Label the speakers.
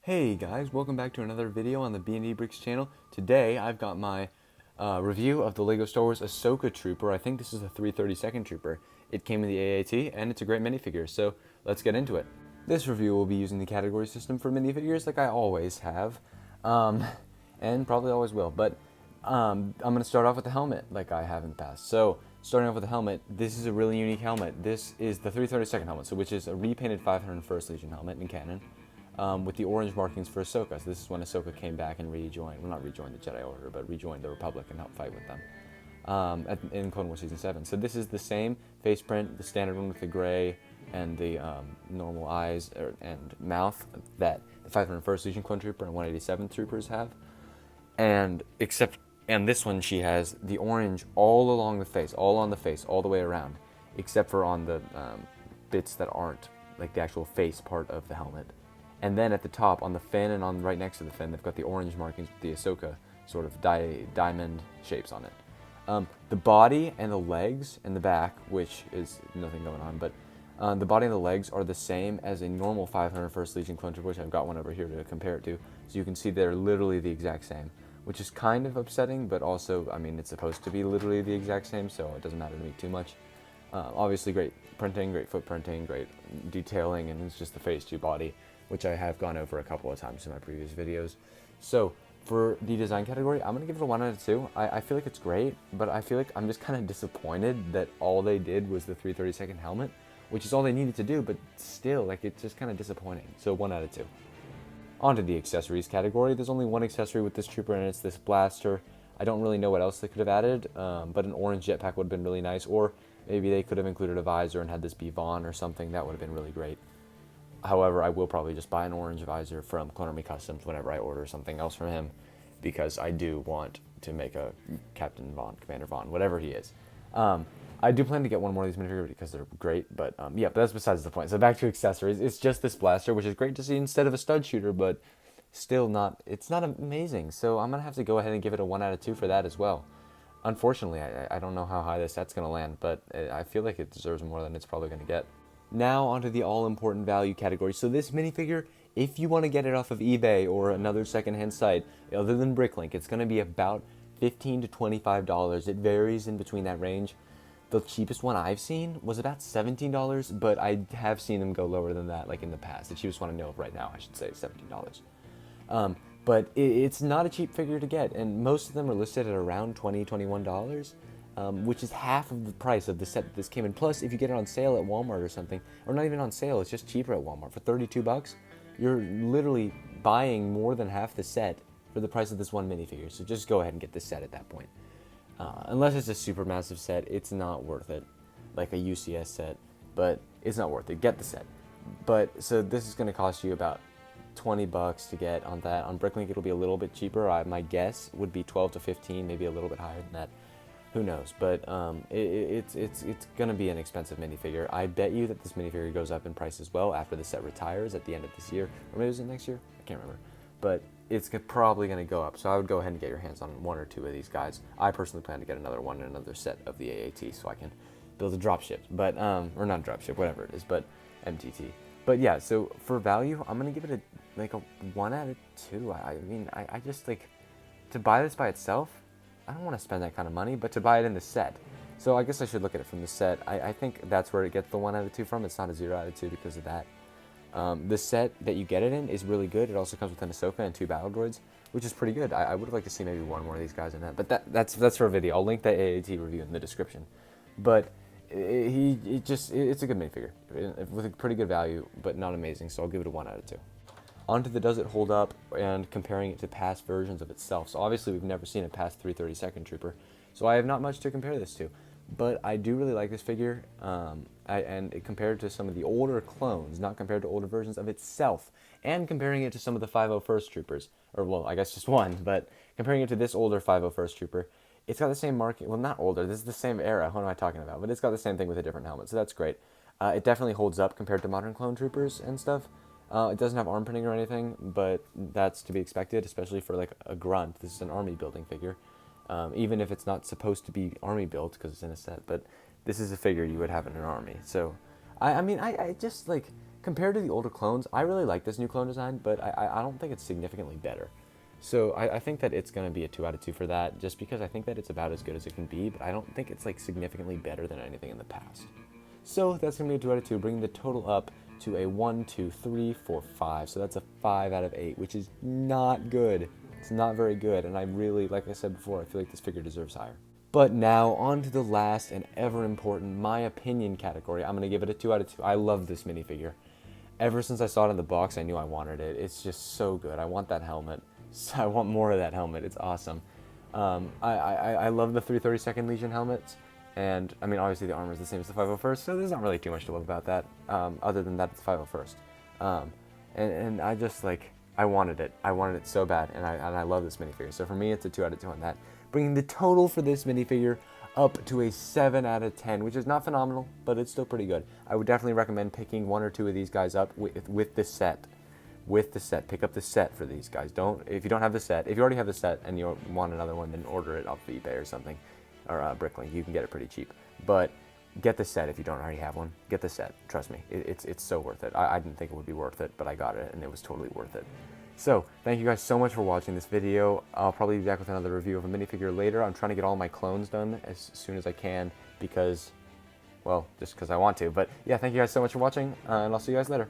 Speaker 1: Hey guys, welcome back to another video on the B&E Bricks channel. Today I've got my review of the LEGO Star Wars Ahsoka Trooper. I think this is a 332nd Trooper. It came in the AAT and it's a great minifigure, so let's get into it. This review will be using the category system for minifigures like I always have, and probably always will, but I'm going to start off with the helmet like I have in the past. So starting off with the helmet, this is a really unique helmet. This is the 332nd helmet, so which is a repainted 501st Legion helmet in canon. With the orange markings for Ahsoka. So this is when Ahsoka came back and rejoined, well, not rejoined the Jedi Order, but rejoined the Republic and helped fight with them in Clone Wars Season 7. So this is the same face print, the standard one with the gray and the normal eyes and mouth that the 501st Legion Clone Trooper and 187th Troopers have. And this one, she has the orange all along the face, all on the face, all the way around, except for on the bits that aren't like the actual face part of the helmet. And then at the top, on the fin and on right next to the fin, they've got the orange markings with the Ahsoka sort of diamond shapes on it. The body and the legs and the back, which is nothing going on, but the body and the legs are the same as a normal 501st Legion Clone Trooper, which I've got one over here to compare it to. So you can see they're literally the exact same, which is kind of upsetting, but also, I mean, it's supposed to be literally the exact same, so it doesn't matter to me too much. Obviously, great printing, great foot printing, great detailing, and it's just the face to body, which I have gone over a couple of times in my previous videos. So for the design category, I'm going to give it a 1 out of 2. I feel like it's great, but I feel like I'm just kind of disappointed that all they did was the 332nd helmet, which is all they needed to do, but still, like, it's just kind of disappointing. So 1 out of 2. On to the accessories category. There's only one accessory with this trooper, and it's this blaster. I don't really know what else they could have added, but an orange jetpack would have been really nice, or maybe they could have included a visor and had this be Vaughn or something. That would have been really great. However, I will probably just buy an orange visor from Clone Army Customs whenever I order something else from him, because I do want to make a Captain Vaughn, Commander Vaughn, whatever he is. I do plan to get one more of these minifigures because they're great, but yeah, but that's besides the point. So back to accessories. It's just this blaster, which is great to see instead of a stud shooter, but still not, it's not amazing. So I'm going to have to go ahead and give it a 1 out of 2 for that as well. Unfortunately, I don't know how high this set's going to land, but I feel like it deserves more than it's probably going to get. Now onto the all-important value category. So this minifigure, if you want to get it off of eBay or another secondhand site other than Bricklink, it's going to be about $15 to $25. It varies in between that range. The cheapest one I've seen was about $17, but I have seen them go lower than that, like in the past. The cheapest one I know of right now, I should say, is $17. But it's not a cheap figure to get, and most of them are listed at around $20, $21. Which is half of the price of the set that this came in. Plus, if you get it on sale at Walmart or something, or not even on sale, it's just cheaper at Walmart for 32 bucks, you're literally buying more than half the set for the price of this one minifigure. So just go ahead and get this set at that point. Unless it's a super massive set, it's not worth it. Like a UCS set, but it's not worth it. Get the set. But, so this is going to cost you about 20 bucks to get on that. On Bricklink, it'll be a little bit cheaper. My guess would be 12 to 15, maybe a little bit higher than that. Who knows, but it's going to be an expensive minifigure. I bet you that this minifigure goes up in price as well after the set retires at the end of this year. Or maybe is it next year? I can't remember. But it's probably going to go up, so I would go ahead and get your hands on 1 or 2 of these guys. I personally plan to get another one and another set of the AAT so I can build a dropship, but, or not dropship, whatever it is, but MTT. But yeah, so for value, I'm going to give it a 1 out of 2. I mean, I just, like, to buy this by itself, I don't want to spend that kind of money, but to buy it in the set. So I guess I should look at it from the set. I think that's where it gets the 1 out of 2 from. It's not a 0 out of 2 because of that. The set that you get it in is really good. It also comes with an Ahsoka and 2 battle droids, which is pretty good. I would have liked to see maybe 1 more of these guys in that. But that's for a video. I'll link that AAT review in the description. But it's a good minifigure with a pretty good value, but not amazing. So I'll give it a 1 out of 2. Onto the does it hold up and comparing it to past versions of itself. So obviously we've never seen a past 332nd Trooper, so I have not much to compare this to. But I do really like this figure, and compared to some of the older clones, not compared to older versions of itself, and comparing it to some of the 501st Troopers, or well, I guess just one, but comparing it to this older 501st Trooper, it's got the same marking, well not older, this is the same era, what am I talking about, but it's got the same thing with a different helmet, so that's great. It definitely holds up compared to modern clone troopers and stuff. It doesn't have arm printing or anything, but that's to be expected, especially for like a grunt. This is an army building figure, even if it's not supposed to be army built because it's in a set, but this is a figure you would have in an army. So, I mean, I just like, compared to the older clones, I really like this new clone design, but I don't think it's significantly better. So I think that it's going to be a 2 out of 2 for that, just because I think that it's about as good as it can be, but I don't think it's like significantly better than anything in the past. So that's going to be a 2 out of 2, bringing the total up to a 1, 2, 3, 4, 5. So that's a 5 out of 8, which is not good. It's not very good, and I really, like I said before, I feel like this figure deserves higher. But now, on to the last and ever important, my opinion category. I'm going to give it a 2 out of 2. I love this minifigure. Ever since I saw it in the box, I knew I wanted it. It's just so good. I want that helmet. So I want more of that helmet. It's awesome. I love the 332nd Legion helmets. And, I mean, obviously the armor is the same as the 501st, so there's not really too much to love about that, other than that it's 501st. And I just, like, I wanted it. I wanted it so bad, and I love this minifigure. So for me, it's a 2 out of 2 on that. Bringing the total for this minifigure up to a 7 out of 10, which is not phenomenal, but it's still pretty good. I would definitely recommend picking 1 or 2 of these guys up with the set. With the set. Pick up the set for these guys. If you don't have the set, if you already have the set and you want another one, then order it off of eBay or something. Or Bricklink, you can get it pretty cheap. But get the set if you don't already have one. Get the set, trust me. It's so worth it. I didn't think it would be worth it, but I got it, and it was totally worth it. So, thank you guys so much for watching this video. I'll probably be back with another review of a minifigure later. I'm trying to get all my clones done as soon as I can because, well, just because I want to. But yeah, thank you guys so much for watching, and I'll see you guys later.